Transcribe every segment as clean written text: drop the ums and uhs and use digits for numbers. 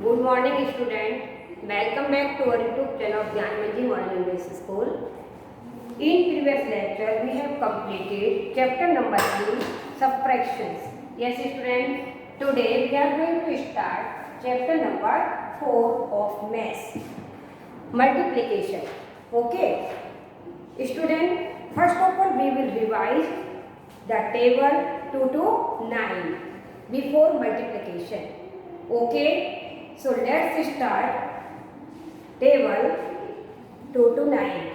Good morning, student. Welcome back to our YouTube channel of Gyan Manji Model English School. In previous lecture, we have completed chapter number 3, subtractions. Yes, student. Today we are going to start chapter number 4 of maths, multiplication. Okay, student. First of all, we will revise the table 2 to 9 before multiplication. Okay, so let's start table 2 to 9.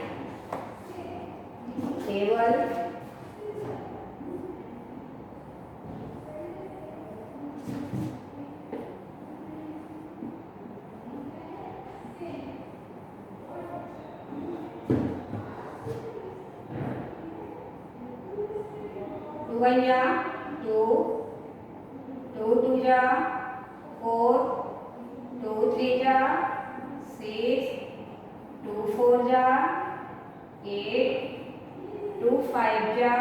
Table 2 1 जा 2, 2 2 जा 4, 2 3 जा 6, 2 4 जा 8, 2 5 जा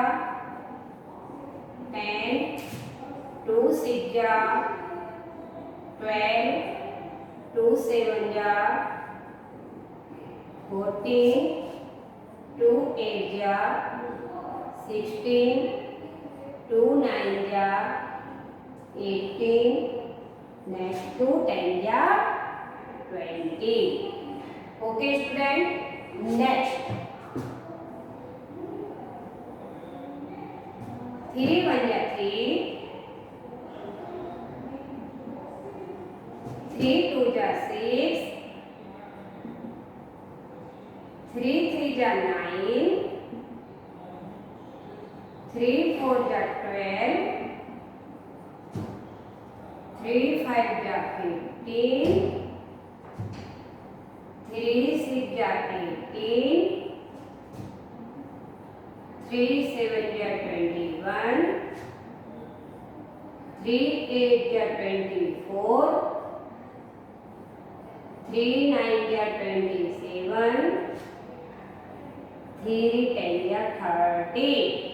10, 2 6 जा 12, 2 7 जा 14, 2 8 जा 16, 2 9 जा 18, next 2 10 जा 20. Okay, student. Next 3 1 जा 3, 3 2 जा 6, 3 3 जा 9, 3 4 जा 12, 3 5 जा 15, 3 6 जा 18, 3 7 जा 21, 3 8 जा 24, 3 9 जा 27, 3 10 जा 30.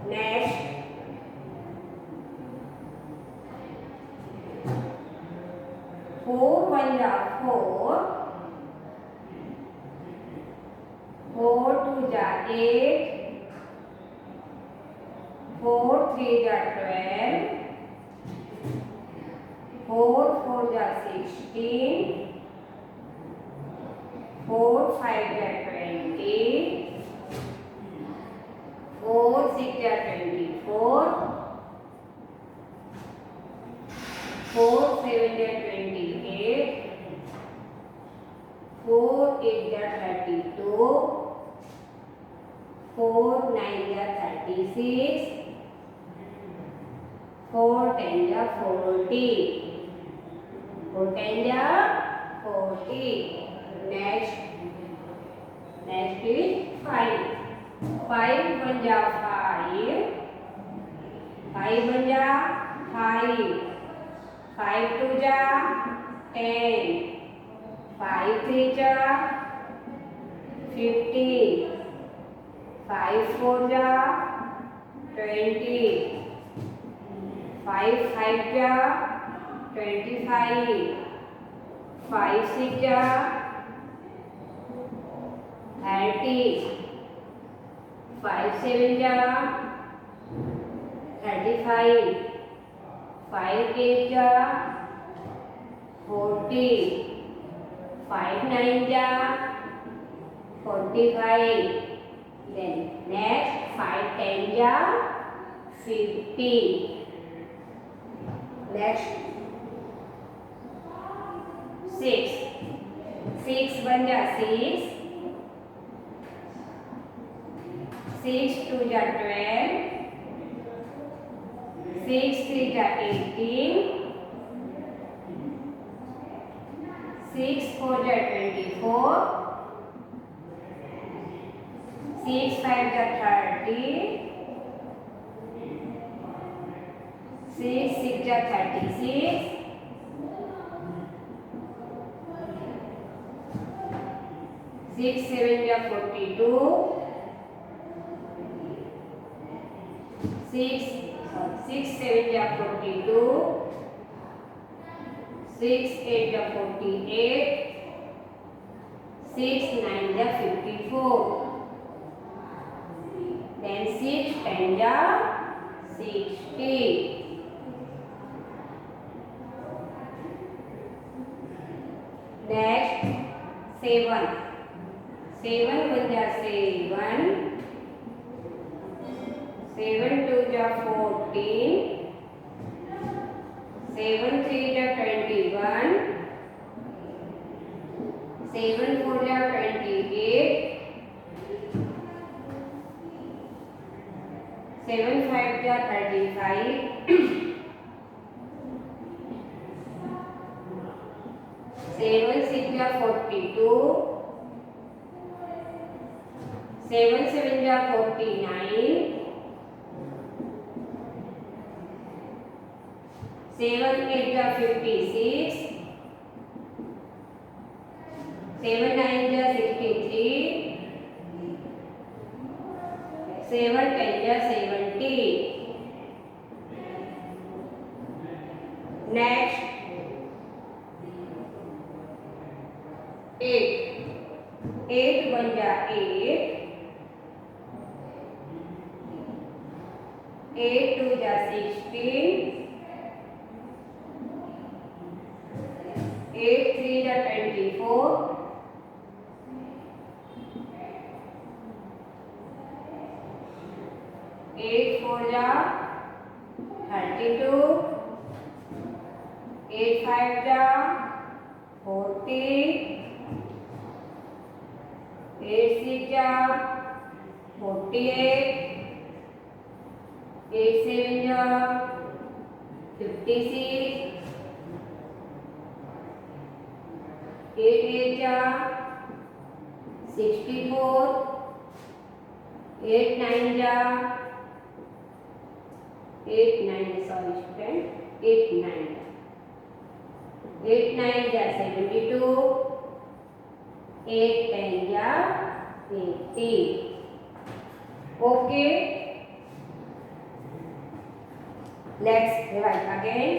Next 4 1 जा 4, 4 2 जा 8, 4 3 जा 12, 4 4 जा 16, 4 5 जा 20, 4 6 जा 24, 4 7 जा 28, 4 8 जा 32, 4 9 जा 36, 4 10 जा 40, 4 10 जा 40. Next is 5. 5 1 जा 5, 5 1 जा 5, 5 2 जा 10, 5 3 जा 15, 5 4 जा 20, 5 5 जा 25, 5 6 जा 30, 5 7 जा 35, 5 8 जा 40, 5 9 जा 45. Then next 5 10 जा 50. Next 6, 6 1 जा 6, 6 2 जा 12, 6 3 जा 18, 6 4 जा 24, 6 5 जा 30, 6 6 जा 36, 6 7 जा 42, 6 7 जा 42, 6 8 जा 48, 6 9 जा 54, then 6 10 जा 60, next 7 7 1 जा 7, 7 2 जा 14, 7 3 जा 21, 7 4 जा 28, 7 5 जा 35, 7 6 जा 42, 7 7 जा 49, 7 8 जा 56, 7 9 जा 63, 7 10 जा 70. Next 8 8 1 जा 8, 8 2 जा 16, 8 3 जा 24, 8 4 जा 32, 8 5 जा 40, 8 6 जा 48, 8 7 जा 56, 8 8 जा 64, 8 9 जा 8 9 sorry student 8 9 8 9 जा 72, 8 10 जा 80. Okay, let's revise again.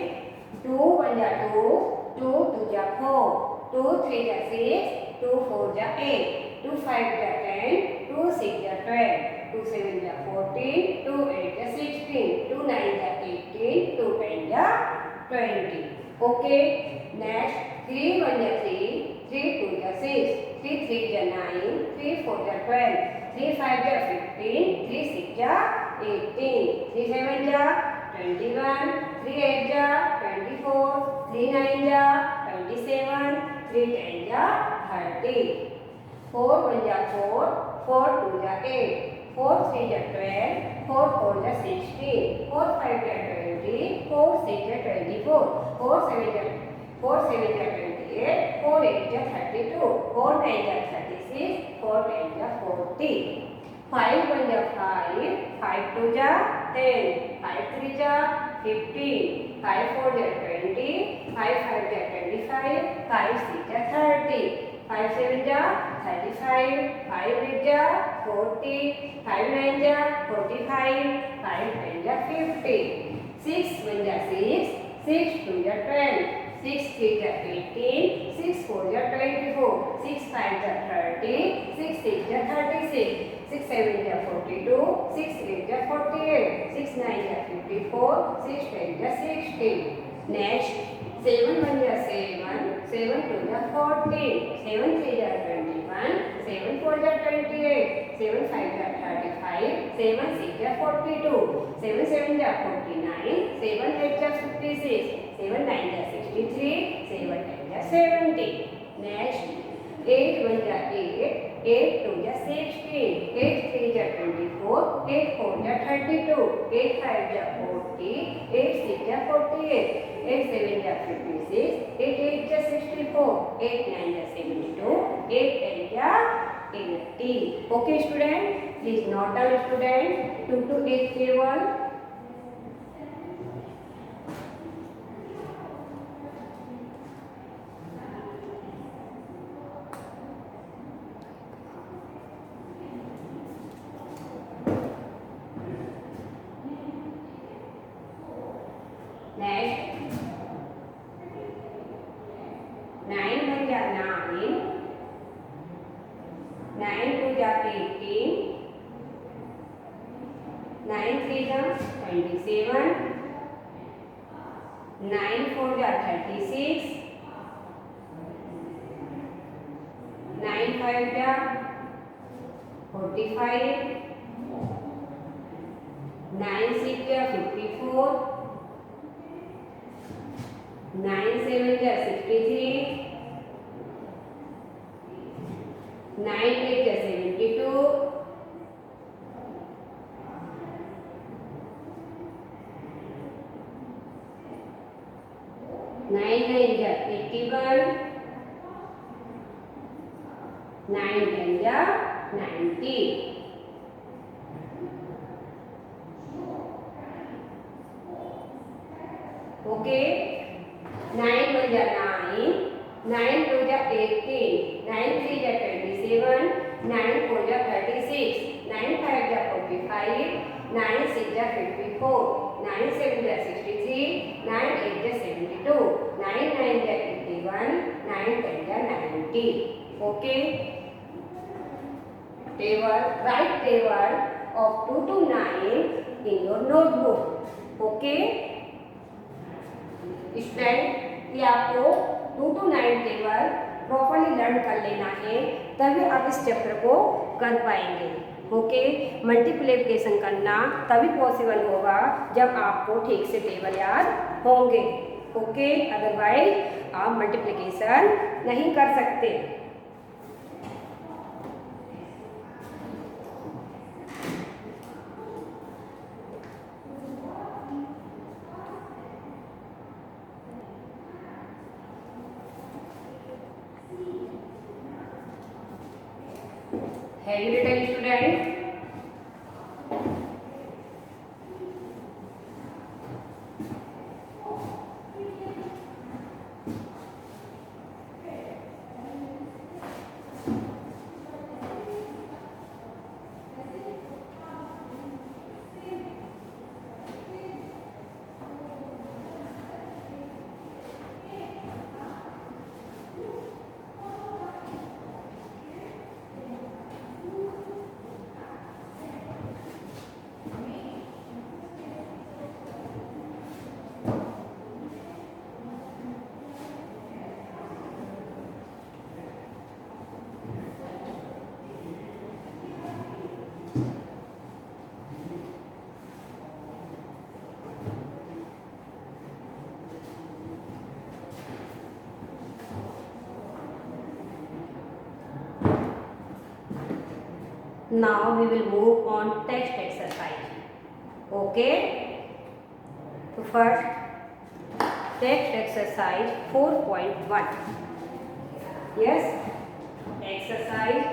2 1 जा 2, 2 2 जा 4, 2 3 जा 6, 2 4 जा 8, 2 5 जा 10, 2 6 जा 12, 2 7 जा 14, 2 8 जा 16, 2 9 जा 18, 2 10 जा 20. Okay, next 3 1 जा 3, 3 2 जा 6, 3 3 जा 9, 3 4 जा 12, 3 5 जा 15, 3 6 जा 18, 3 7 जा 21, 3 8 जा 24, 3 9 जा 27, 3 10 जा 30, 4 1 जा 4, 4 2 जा 8, 4 3 जा 12, 4 4 जा 16, 4 5 जा 20, 4 6 जा 24, 4 7 जा 28, 4 8 जा 32, 4 9 जा 36, 4 10 जा 40, 5 1 जा 5, 5 2 जा 10, 5 3 जा 15, 5 4 जा 20, 5 5 जा 25, 5 6 जा 30, 5 7 जा 35, 5 8 जा 40, 5 9 जा 45, 5 10 जा 50, 6 1 जा 6, 6 2 जा 12, 6 3 जा 18, 6 4 जा 24, 6 5 जा 30, 6 6 जा 36, 6 7 जा 42, 6 8 जा 48, 6 9 जा 54, 6 10 जा 60. Next 7 1 जा 7, 7 2 जा 14, 7 3 जा 21, 7 4 जा 28, 7 5 जा 35, 7 6 जा 42, 7 7 जा 49, 7 8 जा 56, 7 9 जा 63, 7 10 जा 70. Next 8 1 जा 8, 8 2 जा 16, 8 3 जा 24, 8 4 जा 32, 8 5 जा 40, 8 6 जा 48, 8 7 जा 56, 8 8 जा 64, 8 9 जा 72, 8 10 जा 80. Okay student, please note down student 2 to 8 table. Next जा 18, 9 3 जा 27, 9 4 जा 36, 9 5 जा 45, 9 6 जा 54, 9 7 जा 63, 9 8 जा 72, 9 9 जा 81, 9 10 जा 90. Okay, 9 1 जा 9, 9 2 जा 18, 9 3 जा 27, 9 4 जा 36, 9 5 जा 45, 9 6 जा 54, 9 7 जा 63, 9 8 जा 72, 9 9 जा 81, 9 10 जा 90. Okay. Table, write table of 2 to 9 in your notebook. Okay. Student, ये आपको 2 to 9 टेबल प्रॉपरली लर्न कर लेना है, तभी आप इस चैप्टर को कर पाएंगे. ओके. मल्टीप्लिकेशन करना तभी पॉसिबल होगा जब आपको ठीक से टेबल याद होंगे. ओके. अदरवाइज आप मल्टीप्लिकेशन नहीं कर सकते. Have you written, student? Now we will move on text exercise. Okay. So first, text exercise 4.1. Yes. Exercise.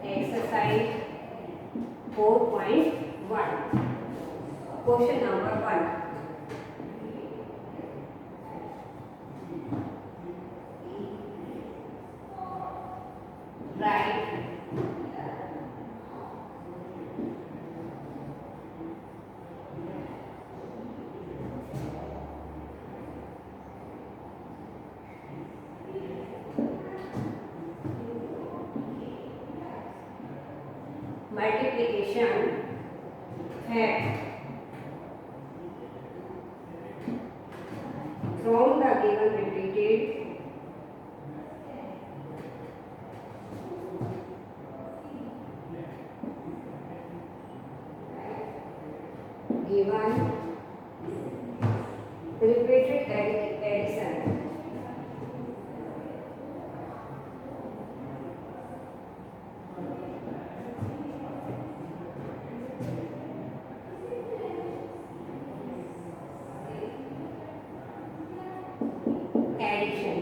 Exercise 4.1. Question number 1. Write multiplication fact from the given repeated repeated addition. Addition.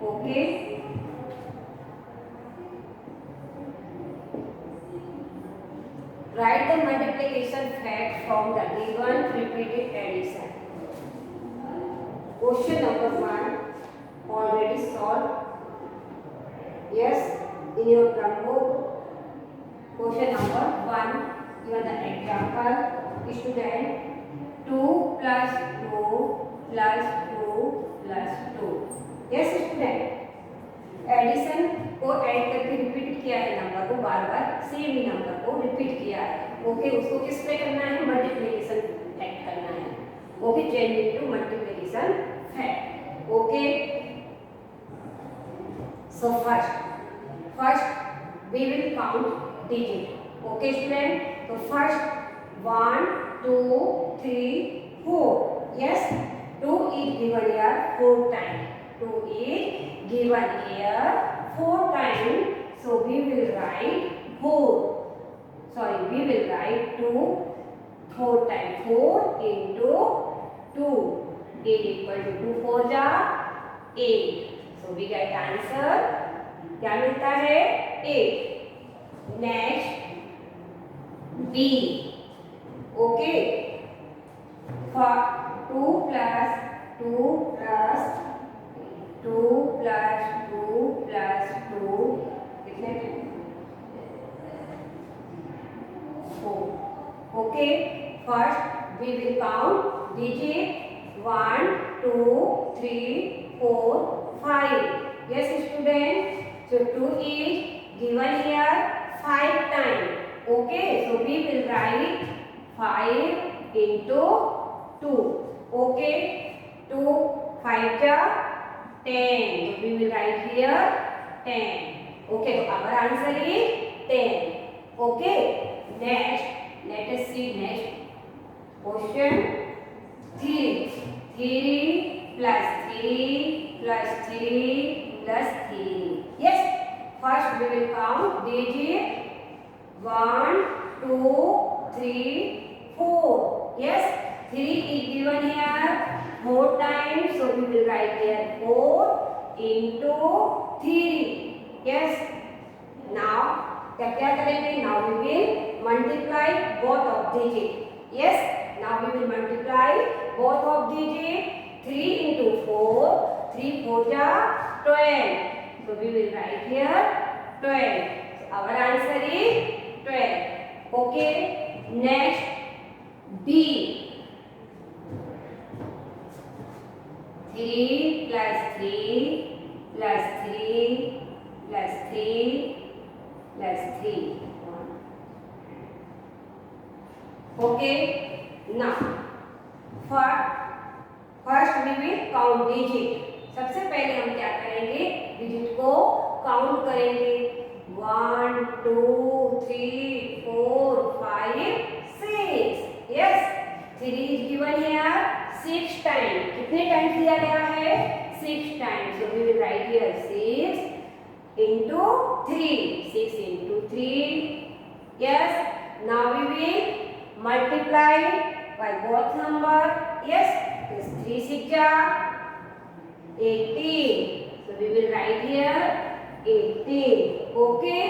Okay. Write the multiplication fact from the given repeated addition. Question number 1 already solved. Yes, in your drum book. Question number 1, given the example, student 2 plus 2 plus 2 addition को add करके repeat किया है, number को बार बार same ही number को repeat किया है। Okay, उसको किस पे करना है, मल्टीप्लिकेशन फैक्ट करना है। Okay, change into multiplication fact. Okay, so first we will count digit. Okay student, so first 1 2 3 4. Yes, 2 is given here 4 times. 2 is given here 4 times, so we will write 4. Sorry, we will write 2 4 times. 4 into 2 is equal to 2 4 ja 8. So we get answer क्या मिलता है, 8। Next B. Okay, 2 plus 2 plus 2 plus 2 plus 2 कितने, 4। Okay, first we will count digit 1 2 3 4 5। Yes student, so 2 is given here 5 times. Okay, so we will write 5 into 2. Okay, 2 5 ja 10, so we will write here 10. Okay, so our answer is 10. Okay, next let us see next question 3 plus 3 plus 3 plus 3. Yes, first we will count digit 1 2 3 4. Yes, 3 is given here 4 times, so we will write here 4 into 3. Yes, now क्या करेंगे, now we will multiply both of digit. Yes, now we will multiply both of digit. 3 into 4, 3 4 ja 12. So we will write here 12. So our answer is 12. Okay, next B. 3 plus 3 plus 3 plus 3 plus 3. Okay, now first we will count digit. सबसे पहले हम क्या करेंगे, digit को count करेंगे। 1 2 3 4 5 6। Yes, 3 is given here 6 times. कितने times दिया गया है, 6 times, so we will write here 6 into 3, 6 into 3। Yes, now we will multiply by both number. Yes, this 3 6 ja 18, so we will write here 18. Okay,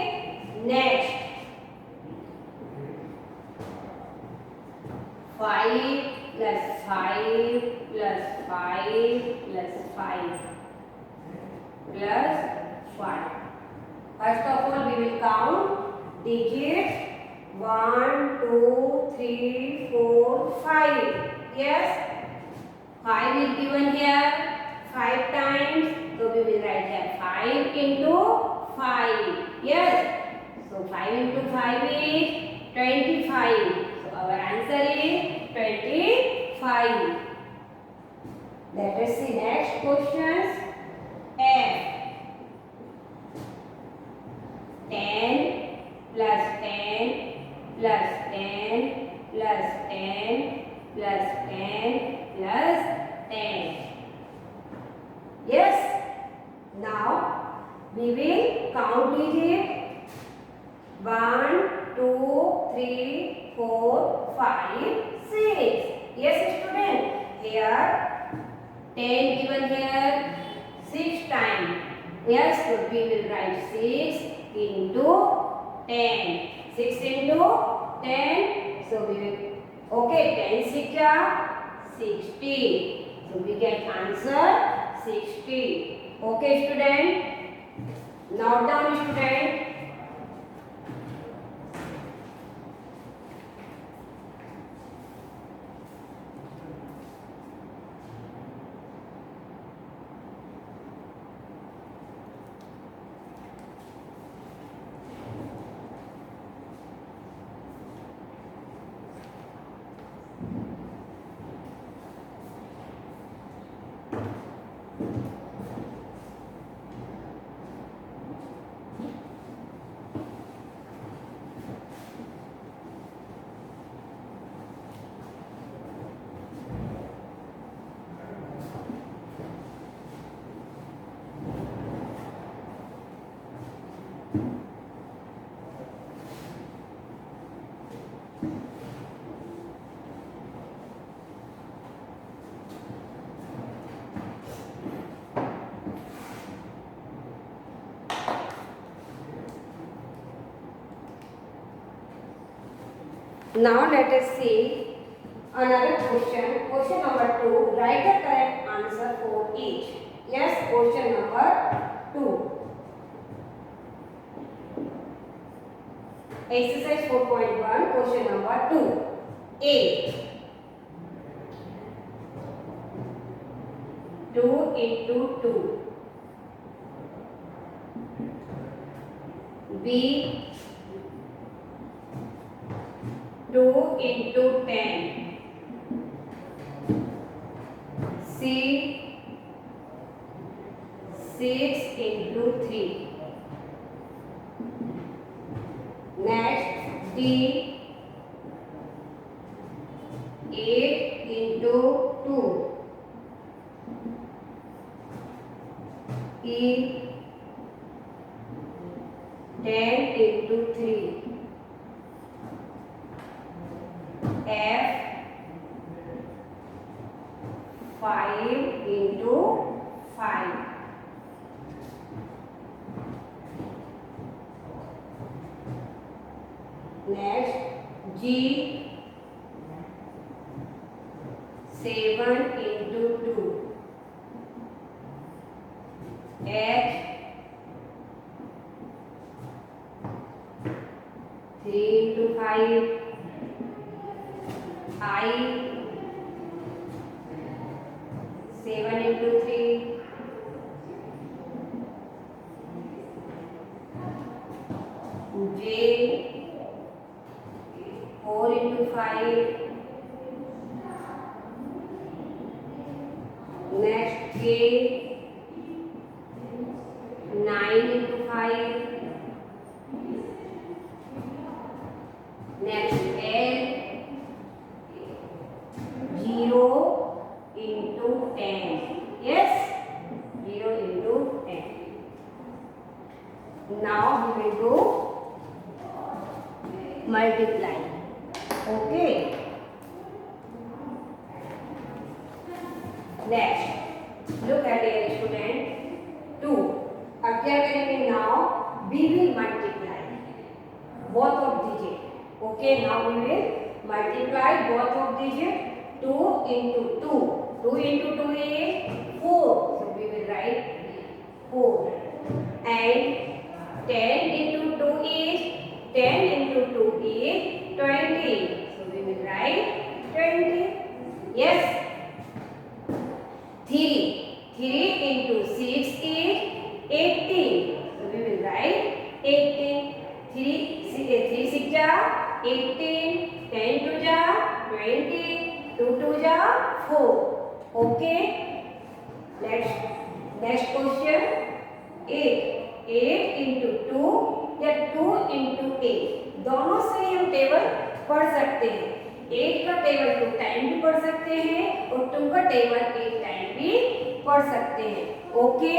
next 5 plus 5 plus 5 plus 5 plus 1. First of all we will count digits 1 2 3 4 5. Yes, 5 is given here 5 times, so we will write here 5 into 5. Yes, so 5 into 5 is 25. So our answer is 25. Let us see next questions. F. 10 plus 10 plus 10 plus 10 plus 10 plus 10. Yes, now we will count digit 1 2 3 4 5 6. Yes student, here 10 given here 6 times. Yes, so we will write 6 into 10. 6 into 10, so we will, okay, 10 6 ja 60, so we get answer 60. Okay student, note down student. Now let us see another question. Question number 2. Write the correct answer for each. Yes, question number 2. Exercise 4.1, question number 2. A. 2 into 2. B. 2 into 10. C. 6 into 3. Next, D. 8 into 2. E. 10 into 3. F. 5 into 5. Next, G. 7 into 2. H. 3 into 5. I. 7 into 3. J. 4 into 5. Next, K. 9 into 5. Next, L. 0 into 10. Yes, 0 into 10. Now we will do multiply. Okay. Next, look at here student. 2. अब क्या करेंगे now? We will multiply both of digit. Okay, now we will multiply both of digit. 2 into 2. 2 into 2 is 4. So we will write 4. And 10 into 2 is 10 into 2 is 20. So we will write 20. Yes. 3. 3 into 6 is 18. So we will write 18. 3 6 ja 18. 10 2 ja 20. 2 2 ja 4. Okay. Next question. 8 into 2 या 2 into 8 दोनों से हम table पढ़ सकते हैं. 8 का table 2 time भी पढ़ सकते हैं और 2 का टेबल 8 टाइम भी पढ़ सकते हैं. ओके,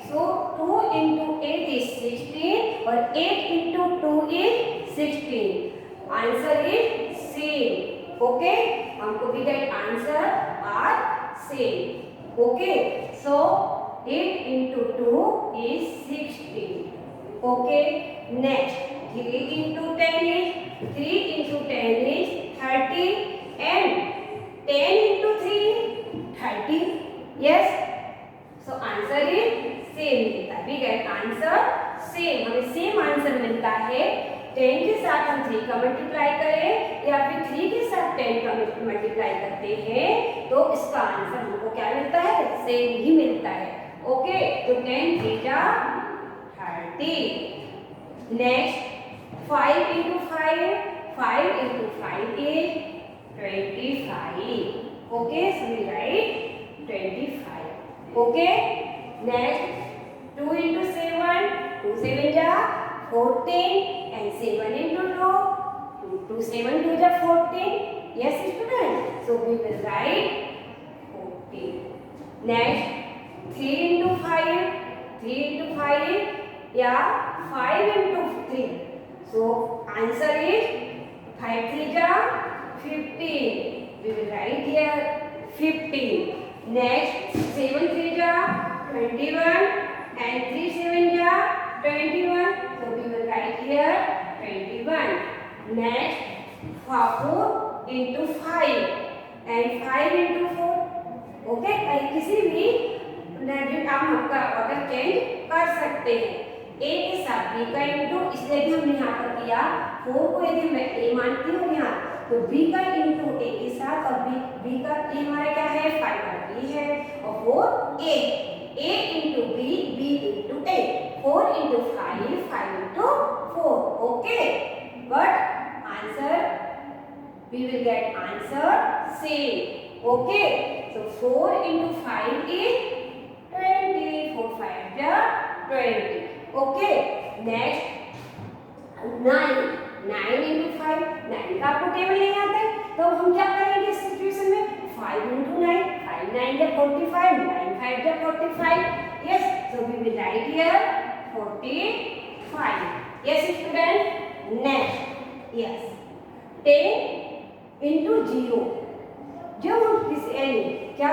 सो 2 into 8 is 16 और 8 into 2 is 16. Answer is same. Okay, हमको भी that answer are same. Okay, so 8 into 2 is 16. Okay, next 3 into 10 is 3 into 10 is 30 and 10 into 3 30. Yes, so answer is same मिलता है. We get answer same. हमें same answer मिलता है. 10 के साथ हम 3 का मल्टीप्लाई करें या फिर 3 के साथ 10 का मल्टीप्लाई करते हैं तो इसका आंसर हमको क्या मिलता है? सेम ही मिलता है. ओके, तो 10 3 जा 30. Next 5 into 5 into 5 is 25. Okay, so we write 25. Okay, next 2 into 7 2 7 ja 14 and 7 into 2 2 7 2 ja 14. Yes student, so we will write 14. Next 3 into 5 या 5 into 3. So answer is 5 3 ja 15. We will write here 15. Next 7 3 ja 21 and 3 7 ja 21. So we will write here 21. Next 4 into 5 and 5 into 4. Okay, किसी भी हम का order change कर सकते हैं। ए के साथ बी का इंटू, इसलिए भी हमने यहाँ पर किया 4 को यदि मैं ए मानती हूँ यहाँ, तो बी का इंटू ए के साथ, और बी का ए हमारा क्या है 5 का बी है, और 4 a into b, b into a, 4 into 5, 5 into 4. Okay, but answer we will get answer same. Okay, so 4 into 5 is 20. 4 5 is 20. Okay, next 9. 9 into 5, 9 का आपको टेबल नहीं आता है, तो हम क्या करेंगे इस सिचुएशन में? 5 into 9, 5 9 is 45, 9 5 is 45. Yes, so we will write here 45. Yes student. Next, yes, 10 into 0. जब हम किसी क्या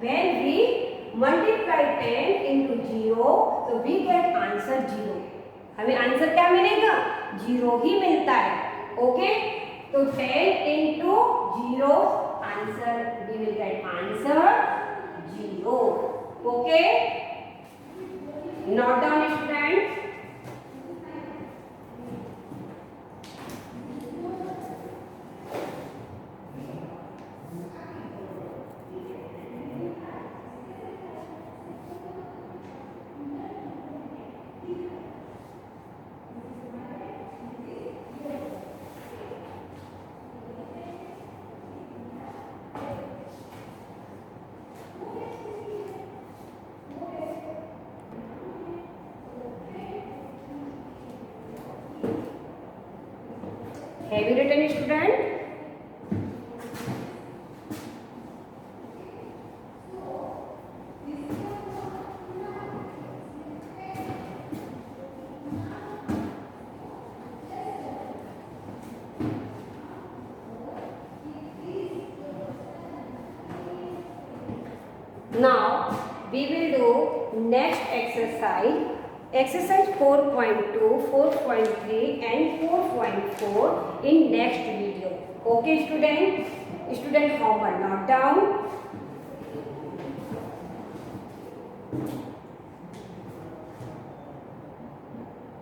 when we multiply 10 into 0, so we get answer 0. हमें आंसर क्या मिलेगा? 0 ही मिलता है. ओके, तो 10 into 0 answer, we will get answer 0. Okay, note down students. Have you written, student? Now we will do next exercise. Exercise 4.2, 4.3 and 4.4 in next video. Okay student? Student homework note down.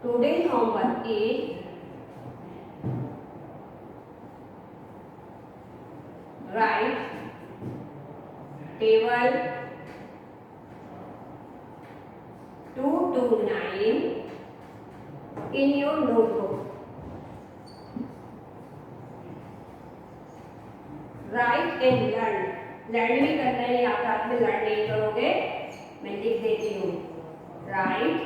Today's homework is write table 2 to 9 in your notebook. Write and learn. Learn भी करना है, आप साथ में learn नहीं करोगे, मैं लिख देती हूँ. Write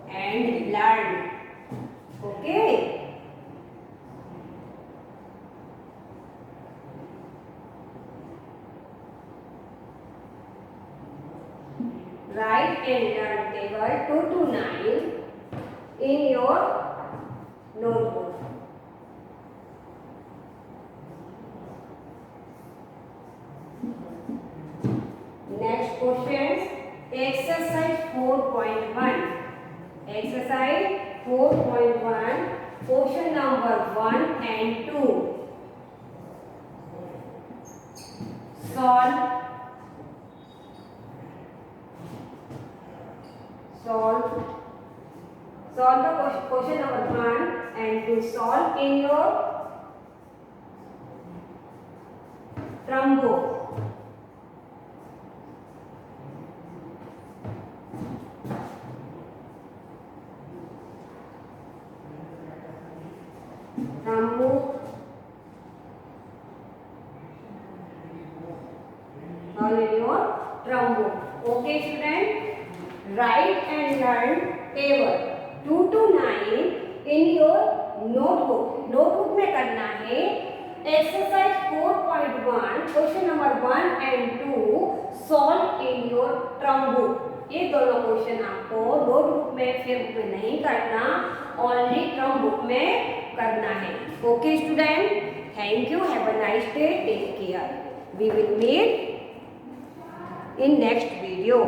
and learn. Okay. Write and learn table 2 to 9 in your notebook. Next questions. Exercise 4.1. Exercise 4.1. Question number 1 and 2. Solve the question number 1 and 2. Solve in your Trumbo. Solve in your Trumbo. Okay student, write and learn table 2 to 9 in your notebook. Notebook में करना है exercise 4.1 question number 1 and 2 solve in your Trumbo. ये दोनों question आपको notebook में fair book में नहीं करना, ओनली Trumbo में करना है. Okay student, thank you, have a nice day, take care. We will meet in next video.